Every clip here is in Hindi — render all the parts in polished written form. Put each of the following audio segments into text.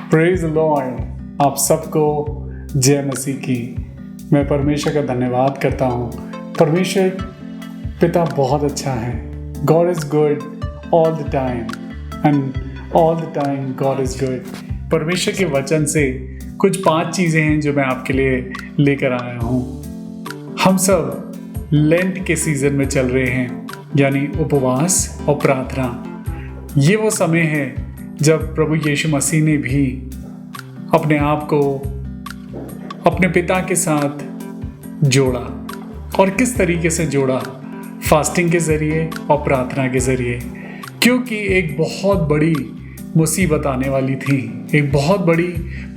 Praise the Lord. आप सबको जय मसीह की। मैं परमेश्वर का धन्यवाद करता हूँ। परमेश्वर पिता बहुत अच्छा है। God is good all the time and all the time God is good. परमेश्वर के वचन से कुछ 5 चीज़ें हैं जो मैं आपके लिए लेकर आया हूँ। हम सब लेंट के सीज़न में चल रहे हैं, यानी उपवास और प्रार्थना। ये वो समय है जब प्रभु यीशु मसीह ने भी अपने आप को अपने पिता के साथ जोड़ा। और किस तरीके से जोड़ा? फास्टिंग के ज़रिए और प्रार्थना के ज़रिए। क्योंकि एक बहुत बड़ी मुसीबत आने वाली थी, एक बहुत बड़ी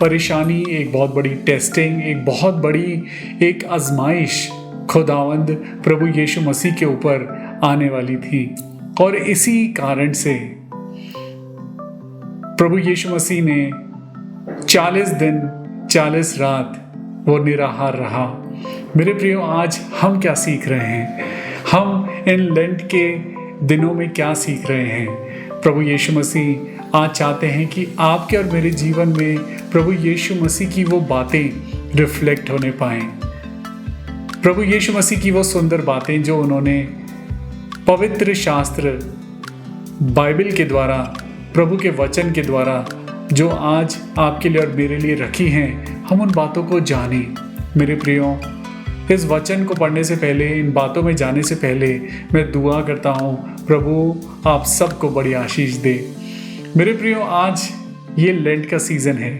परेशानी, एक बहुत बड़ी टेस्टिंग, एक बहुत बड़ी एक आजमाइश खुदावंद प्रभु यीशु मसीह के ऊपर आने वाली थी। और इसी कारण से प्रभु यीशु मसीह ने 40 दिन 40 रात वो निराहार रहा। मेरे प्रियो, आज हम क्या सीख रहे हैं? हम इन लेंट के दिनों में क्या सीख रहे हैं? प्रभु यीशु मसीह आज चाहते हैं कि आपके और मेरे जीवन में प्रभु यीशु मसीह की वो बातें रिफ्लेक्ट होने पाएं। प्रभु यीशु मसीह की वो सुंदर बातें जो उन्होंने पवित्र शास्त्र बाइबल के द्वारा, प्रभु के वचन के द्वारा जो आज आपके लिए और मेरे लिए रखी हैं, हम उन बातों को जानें। मेरे प्रियो, इस वचन को पढ़ने से पहले, इन बातों में जाने से पहले मैं दुआ करता हूँ, प्रभु आप सबको बड़ी आशीष दे। मेरे प्रियो, आज ये लेंट का सीज़न है,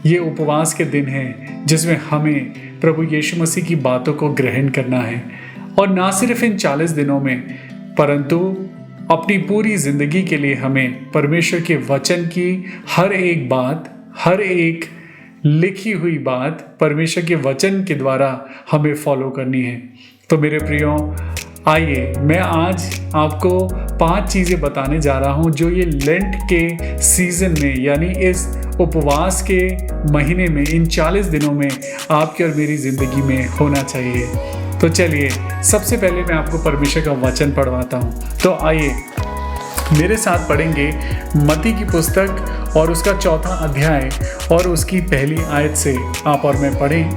ये उपवास के दिन हैं जिसमें हमें प्रभु यीशु मसीह की बातों को ग्रहण करना है। और ना सिर्फ इन 40 दिनों में, परंतु अपनी पूरी ज़िंदगी के लिए हमें परमेश्वर के वचन की हर एक बात, हर एक लिखी हुई बात परमेश्वर के वचन के द्वारा हमें फॉलो करनी है। तो मेरे प्रियो, आइए मैं आज आपको 5 चीज़ें बताने जा रहा हूँ जो ये लेंट के सीज़न में, यानी इस उपवास के महीने में, इन 40 दिनों में आपकी और मेरी ज़िंदगी में होना चाहिए। तो चलिए, सबसे पहले मैं आपको परमेश्वर का वचन पढ़वाता हूँ। तो आइए मेरे साथ पढ़ेंगे मत्ती की पुस्तक और उसका 4था अध्याय और उसकी पहली आयत से आप और मैं पढ़ें।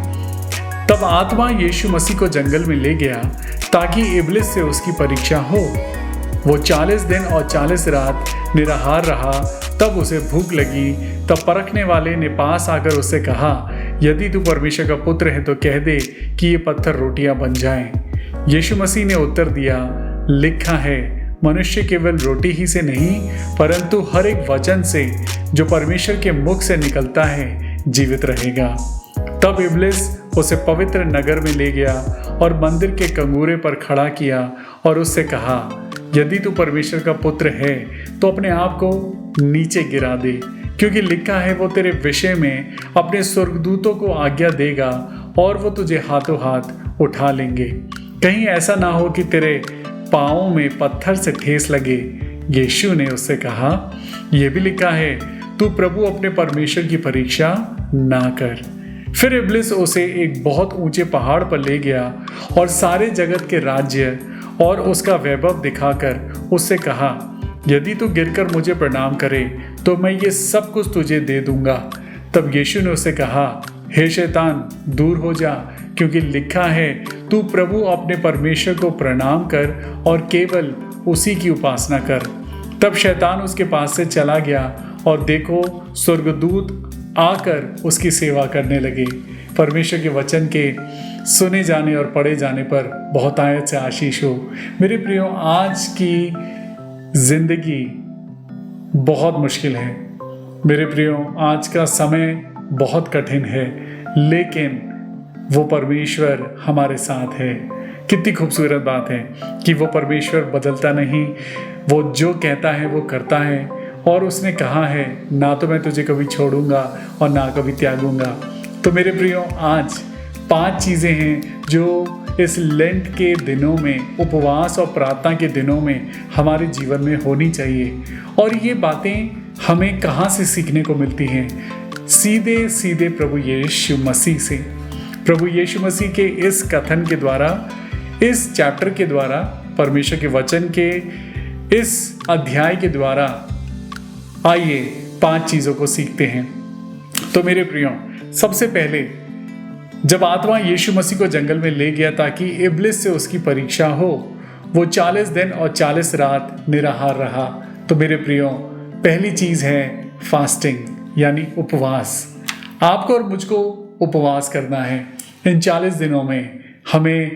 तब आत्मा यीशु मसीह को जंगल में ले गया ताकि इब्लिस से उसकी परीक्षा हो। वो 40 दिन और 40 रात निराहार रहा। तब उसे भूख लगी। तब परखने वाले ने पास आकर उससे कहा, यदि तू परमेश्वर का पुत्र है तो कह दे कि ये पत्थर रोटियां बन जाएं। यीशु मसीह ने उत्तर दिया, लिखा है, मनुष्य केवल रोटी ही से नहीं परंतु हर एक वचन से जो परमेश्वर के मुख से निकलता है जीवित रहेगा। तब इब्लिस उसे पवित्र नगर में ले गया और मंदिर के कंगूरे पर खड़ा किया और उससे कहा, यदि तू परमेश्वर का पुत्र है तो अपने आप को नीचे गिरा दे, क्योंकि लिखा है वो तेरे विषय में अपने स्वर्गदूतों को आज्ञा देगा और वो तुझे हाथों हाथ उठा लेंगे। कहीं ऐसा ना हो कि तेरे पाँवों में पत्थर से ठेस लगे। यीशु ने उससे कहा, यह भी लिखा है, तू प्रभु अपने परमेश्वर की परीक्षा ना कर। फिर इब्लिस उसे एक बहुत ऊंचे पहाड़ पर ले गया और सारे जगत के राज्य और उसका वैभव दिखाकर उससे कहा, यदि तू गिरकर मुझे प्रणाम करे तो मैं ये सब कुछ तुझे दे दूंगा। तब यीशु ने उससे कहा, हे शैतान, दूर हो जा, क्योंकि लिखा है, तू प्रभु अपने परमेश्वर को प्रणाम कर और केवल उसी की उपासना कर। तब शैतान उसके पास से चला गया और देखो, स्वर्गदूत आकर उसकी सेवा करने लगे। परमेश्वर के वचन के सुने जाने और पढ़े जाने पर बहुत आयत से आशीष हो। मेरे प्रियो, आज की जिंदगी बहुत मुश्किल है। मेरे प्रियो, आज का समय बहुत कठिन है, लेकिन वो परमेश्वर हमारे साथ है। कितनी खूबसूरत बात है कि वो परमेश्वर बदलता नहीं, वो जो कहता है वो करता है। और उसने कहा है, ना तो मैं तुझे कभी छोड़ूंगा और ना कभी त्यागूंगा। तो मेरे प्रियो, आज 5 चीज़ें हैं जो इस लेंट के दिनों में, उपवास और प्रार्थना के दिनों में हमारे जीवन में होनी चाहिए। और ये बातें हमें कहाँ से सीखने को मिलती हैं? सीधे सीधे प्रभु यीशु मसीह से। प्रभु यीशु मसीह के इस कथन के द्वारा, इस चैप्टर के द्वारा, परमेश्वर के वचन के इस अध्याय के द्वारा आइए 5 चीज़ों को सीखते हैं। तो मेरे प्रियो, सबसे पहले जब आत्मा यीशु मसीह को जंगल में ले गया ताकि इब्लिस से उसकी परीक्षा हो, वो 40 दिन और 40 रात निराहार रहा। तो मेरे प्रियो, पहली चीज है फास्टिंग यानी उपवास। आपको और मुझको उपवास करना है। इन 40 दिनों में हमें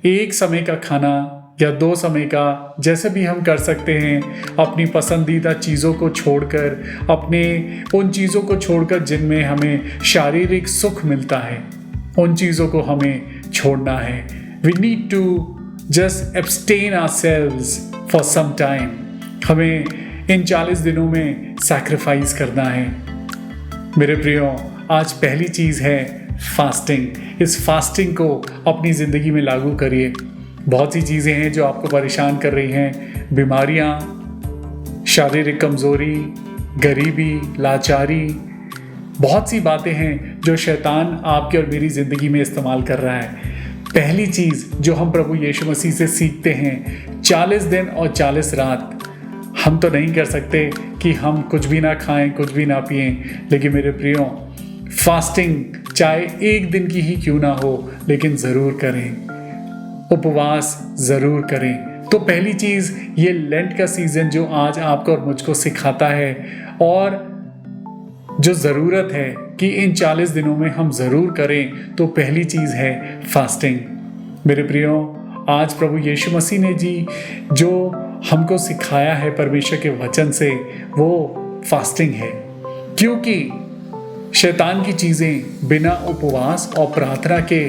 एक समय का खाना या 2 समय का, जैसे भी हम कर सकते हैं, अपनी पसंदीदा चीज़ों को छोड़कर, अपने उन चीज़ों को छोड़कर जिनमें हमें शारीरिक सुख मिलता है, उन चीज़ों को हमें छोड़ना है। We need to just abstain ourselves for some time। हमें इन 40 दिनों में सैक्रिफाइस करना है। मेरे प्रियो, आज पहली चीज़ है फास्टिंग। इस फास्टिंग को अपनी ज़िंदगी में लागू करिए। बहुत सी चीज़ें हैं जो आपको परेशान कर रही हैं, बीमारियां, शारीरिक कमज़ोरी, गरीबी, लाचारी, बहुत सी बातें हैं जो शैतान आपकी और मेरी ज़िंदगी में इस्तेमाल कर रहा है। पहली चीज़ जो हम प्रभु यीशु मसीह से सीखते हैं, 40 दिन और 40 रात हम तो नहीं कर सकते कि हम कुछ भी ना खाएं, कुछ भी ना पिएं, लेकिन मेरे प्रियो, फास्टिंग चाहे एक दिन की ही क्यों ना हो, लेकिन ज़रूर करें, उपवास ज़रूर करें। तो पहली चीज़ ये लेंट का सीज़न जो आज आपको और मुझको सिखाता है, और जो ज़रूरत है कि इन 40 दिनों में हम ज़रूर करें, तो पहली चीज़ है फास्टिंग। मेरे प्रियो, आज प्रभु यीशु मसीह ने जी जो हमको सिखाया है परमेश्वर के वचन से, वो फास्टिंग है। क्योंकि शैतान की चीज़ें बिना उपवास और प्रार्थना के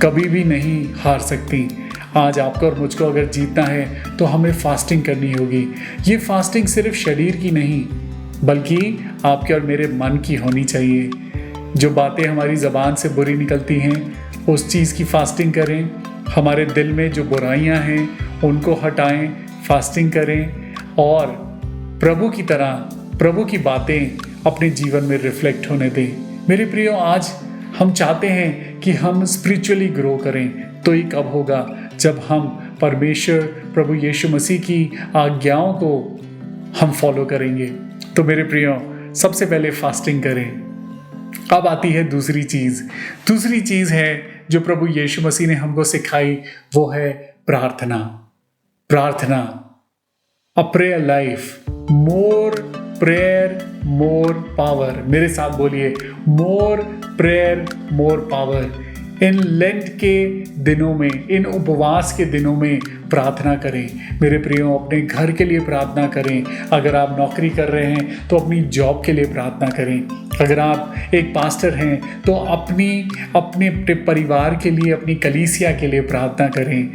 कभी भी नहीं हार सकती। आज आपको और मुझको अगर जीतना है तो हमें फास्टिंग करनी होगी। ये फास्टिंग सिर्फ शरीर की नहीं, बल्कि आपके और मेरे मन की होनी चाहिए। जो बातें हमारी ज़बान से बुरी निकलती हैं, उस चीज़ की फास्टिंग करें। हमारे दिल में जो बुराइयां हैं उनको हटाएं, फास्टिंग करें, और प्रभु की तरह प्रभु की बातें अपने जीवन में रिफ्लेक्ट होने दें। मेरे प्रियो, आज हम चाहते हैं कि हम स्पिरिचुअली ग्रो करें, तो ये कब होगा? जब हम परमेश्वर प्रभु यीशु मसीह की आज्ञाओं को हम फॉलो करेंगे। तो मेरे प्रियो, सबसे पहले फास्टिंग करें। अब आती है दूसरी चीज़। दूसरी चीज़ है जो प्रभु यीशु मसीह ने हमको सिखाई, वो है प्रार्थना। प्रार्थना, a prayer life, more prayer more power. मेरे साथ बोलिए, मोर प्रेयर मोर पावर। इन लेंट के दिनों में, इन उपवास के दिनों में प्रार्थना करें। मेरे प्रियो, अपने घर के लिए प्रार्थना करें। अगर आप नौकरी कर रहे हैं तो अपनी जॉब के लिए प्रार्थना करें। अगर आप एक पास्टर हैं तो अपने परिवार के लिए, अपनी कलीसिया के लिए प्रार्थना करें।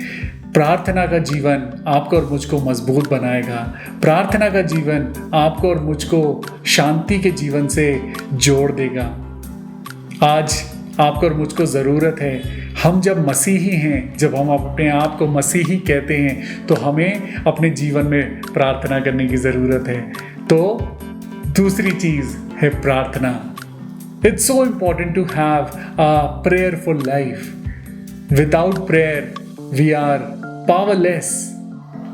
प्रार्थना का जीवन आपको और मुझको मजबूत बनाएगा। प्रार्थना का जीवन आपको और मुझको शांति के जीवन से जोड़ देगा। आज आपको और मुझको ज़रूरत है, हम जब मसीही हैं, जब हम अपने आप को मसीही कहते हैं, तो हमें अपने जीवन में प्रार्थना करने की ज़रूरत है। तो दूसरी चीज़ है प्रार्थना। It's so important to have a prayerful life. Without prayer we are powerless.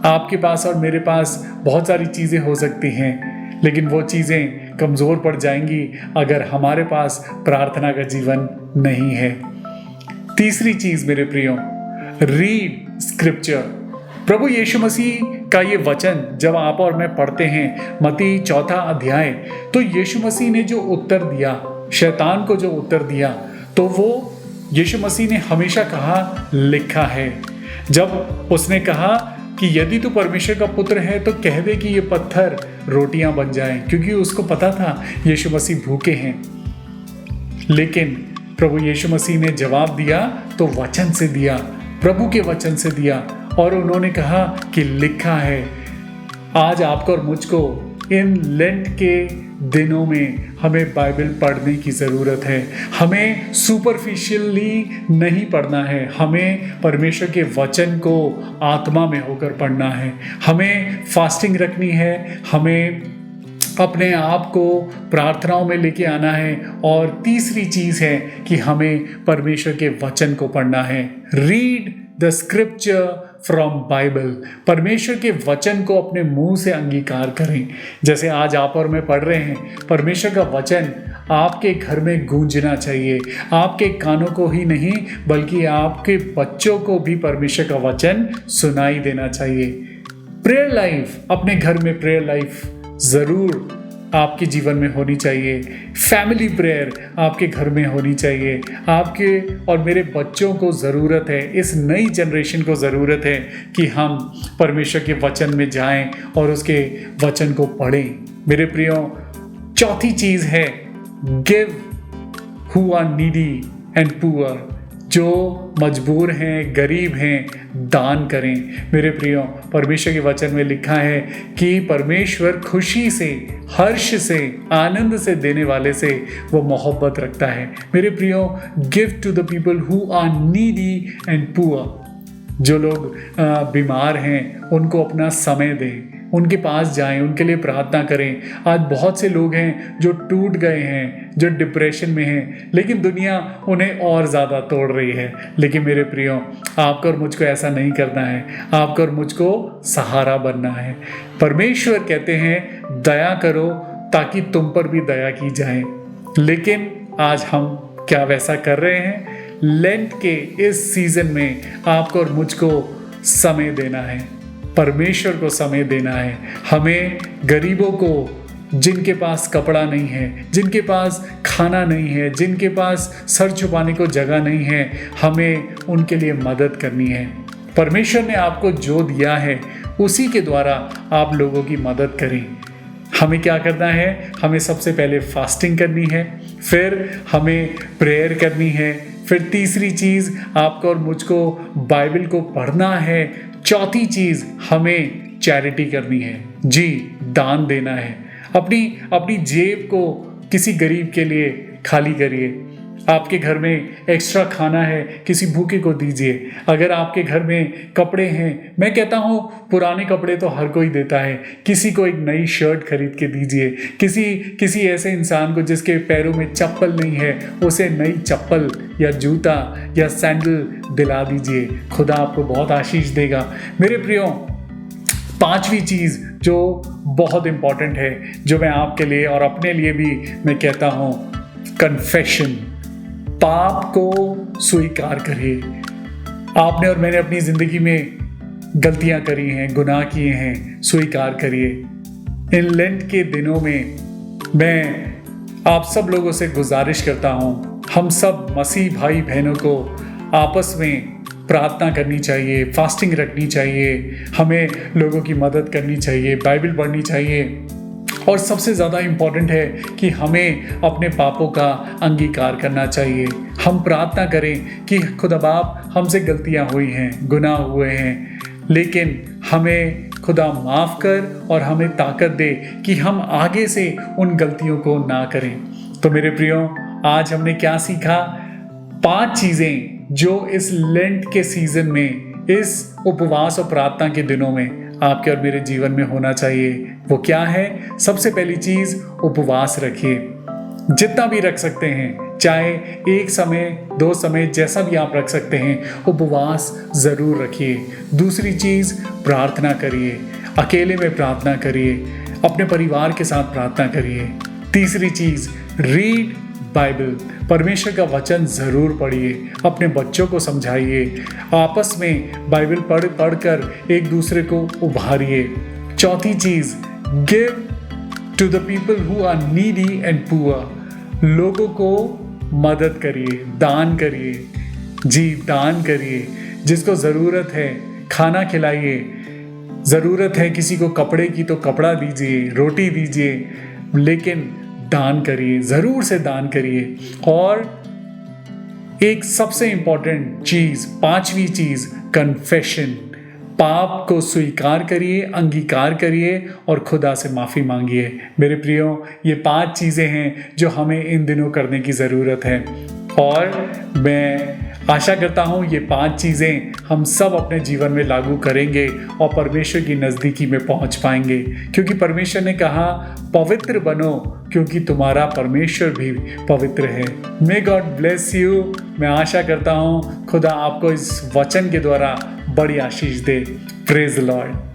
आपके पास और मेरे पास बहुत सारी चीज़ें हो सकती हैं, लेकिन वो चीज़ें कमज़ोर पड़ जाएंगी अगर हमारे पास प्रार्थना का जीवन नहीं है। तीसरी चीज़ मेरे प्रियो, रीड स्क्रिप्चर। प्रभु यीशु मसीह का ये वचन जब आप और मैं पढ़ते हैं, मत्ती 4 अध्याय, तो यीशु मसीह ने जो उत्तर दिया, शैतान को जो उत्तर दिया, तो वो यीशु मसीह ने हमेशा कहा, लिखा है। जब उसने कहा कि यदि तू परमेश्वर का पुत्र है तो कह दे कि ये पत्थर रोटियां बन जाएं, क्योंकि उसको पता था यीशु मसीह भूखे हैं। लेकिन प्रभु यीशु मसीह ने जवाब दिया तो वचन से दिया, प्रभु के वचन से दिया, और उन्होंने कहा कि लिखा है। आज आपको और मुझको इन लेंट के दिनों में हमें बाइबल पढ़ने की ज़रूरत है। हमें सुपरफिशियली नहीं पढ़ना है, हमें परमेश्वर के वचन को आत्मा में होकर पढ़ना है। हमें फास्टिंग रखनी है, हमें अपने आप को प्रार्थनाओं में लेके आना है, और तीसरी चीज़ है कि हमें परमेश्वर के वचन को पढ़ना है। Read the scripture from Bible. परमेश्वर के वचन को अपने मुंह से अंगीकार करें। जैसे आज आप और मैं पढ़ रहे हैं, परमेश्वर का वचन आपके घर में गूंजना चाहिए। आपके कानों को ही नहीं बल्कि आपके बच्चों को भी परमेश्वर का वचन सुनाई देना चाहिए। प्रेयर लाइफ, अपने घर में प्रेयर लाइफ ज़रूर आपके जीवन में होनी चाहिए। फैमिली प्रेयर आपके घर में होनी चाहिए। आपके और मेरे बच्चों को ज़रूरत है, इस नई जनरेशन को ज़रूरत है कि हम परमेश्वर के वचन में जाएं और उसके वचन को पढ़ें। मेरे प्रियो, चौथी चीज़ है give who are needy and poor. जो मजबूर हैं, गरीब हैं, दान करें। मेरे प्रियो, परमेश्वर के वचन में लिखा है कि परमेश्वर खुशी से, हर्ष से, आनंद से देने वाले से वो मोहब्बत रखता है। मेरे प्रियो, give to the people who are needy and poor. जो लोग बीमार हैं उनको अपना समय दें, उनके पास जाएं, उनके लिए प्रार्थना करें। आज बहुत से लोग हैं जो टूट गए हैं, जो डिप्रेशन में हैं, लेकिन दुनिया उन्हें और ज़्यादा तोड़ रही है। लेकिन मेरे प्रियो, आपको और मुझको ऐसा नहीं करना है। आपको और मुझको सहारा बनना है। परमेश्वर कहते हैं दया करो ताकि तुम पर भी दया की जाए। लेकिन आज हम क्या वैसा कर रहे हैं? लेंट के इस सीजन में आपको और मुझको समय देना है, परमेश्वर को समय देना है। हमें गरीबों को, जिनके पास कपड़ा नहीं है, जिनके पास खाना नहीं है, जिनके पास सर छुपाने को जगह नहीं है, हमें उनके लिए मदद करनी है। परमेश्वर ने आपको जो दिया है उसी के द्वारा आप लोगों की मदद करें। हमें क्या करना है? हमें सबसे पहले फास्टिंग करनी है, फिर हमें प्रेयर करनी है, फिर तीसरी चीज़ आपको और मुझको बाइबल को पढ़ना है, चौथी चीज़ हमें चैरिटी करनी है। जी, दान देना है। अपनी जेब को किसी गरीब के लिए खाली करिए। आपके घर में एक्स्ट्रा खाना है, किसी भूखे को दीजिए। अगर आपके घर में कपड़े हैं, मैं कहता हूँ पुराने कपड़े तो हर कोई देता है, किसी को एक नई शर्ट खरीद के दीजिए। किसी ऐसे इंसान को जिसके पैरों में चप्पल नहीं है, उसे नई चप्पल या जूता या सैंडल दिला दीजिए। खुदा आपको बहुत आशीष देगा। मेरे प्रियो, पांचवी चीज़ जो बहुत इम्पॉर्टेंट है, जो मैं आपके लिए और अपने लिए भी मैं कहता हूँ, कन्फेशन। पाप को स्वीकार करिए। आपने और मैंने अपनी ज़िंदगी में गलतियां करी हैं, गुनाह किए हैं, स्वीकार करिए। इन लेंट के दिनों में मैं आप सब लोगों से गुजारिश करता हूँ, हम सब मसीह भाई बहनों को आपस में प्रार्थना करनी चाहिए, फास्टिंग रखनी चाहिए, हमें लोगों की मदद करनी चाहिए, बाइबल पढ़नी चाहिए। और सबसे ज़्यादा इम्पॉर्टेंट है कि हमें अपने पापों का अंगीकार करना चाहिए। हम प्रार्थना करें कि खुदा बाप, हमसे गलतियां हुई हैं, गुनाह हुए हैं, लेकिन हमें खुदा माफ़ कर और हमें ताकत दे कि हम आगे से उन गलतियों को ना करें। तो मेरे प्रियो, आज हमने क्या सीखा? 5 चीज़ें जो इस लेंट के सीज़न में, इस उपवास और प्रार्थना के दिनों में आपके और मेरे जीवन में होना चाहिए। वो क्या है? सबसे पहली चीज़, उपवास रखिए। जितना भी रख सकते हैं, चाहे 1 समय, 2 समय, जैसा भी आप रख सकते हैं, उपवास ज़रूर रखिए। दूसरी चीज़, प्रार्थना करिए। अकेले में प्रार्थना करिए, अपने परिवार के साथ प्रार्थना करिए। तीसरी चीज़, रीड बाइबल, परमेश्वर का वचन ज़रूर पढ़िए, अपने बच्चों को समझाइए, आपस में बाइबल पढ़ कर एक दूसरे को उभारिए। चौथी चीज़, give to the people who are needy and poor. लोगों को मदद करिए, दान करिए। जी, दान करिए। जिसको ज़रूरत है खाना खिलाइए, ज़रूरत है किसी को कपड़े की तो कपड़ा दीजिए, रोटी दीजिए, लेकिन दान करिए, ज़रूर से दान करिए। और एक सबसे इम्पॉर्टेंट चीज़, 5वीं चीज़, कन्फेशन। पाप को स्वीकार करिए, अंगीकार करिए और खुदा से माफ़ी मांगिए। मेरे प्रियो, ये 5 चीज़ें हैं जो हमें इन दिनों करने की ज़रूरत है। और मैं आशा करता हूँ ये 5 चीज़ें हम सब अपने जीवन में लागू करेंगे और परमेश्वर की नज़दीकी में पहुँच पाएंगे, क्योंकि परमेश्वर ने कहा, पवित्र बनो क्योंकि तुम्हारा परमेश्वर भी पवित्र है। May God bless you. मैं आशा करता हूँ खुदा आपको इस वचन के द्वारा बड़ी आशीष दे। Praise the Lord.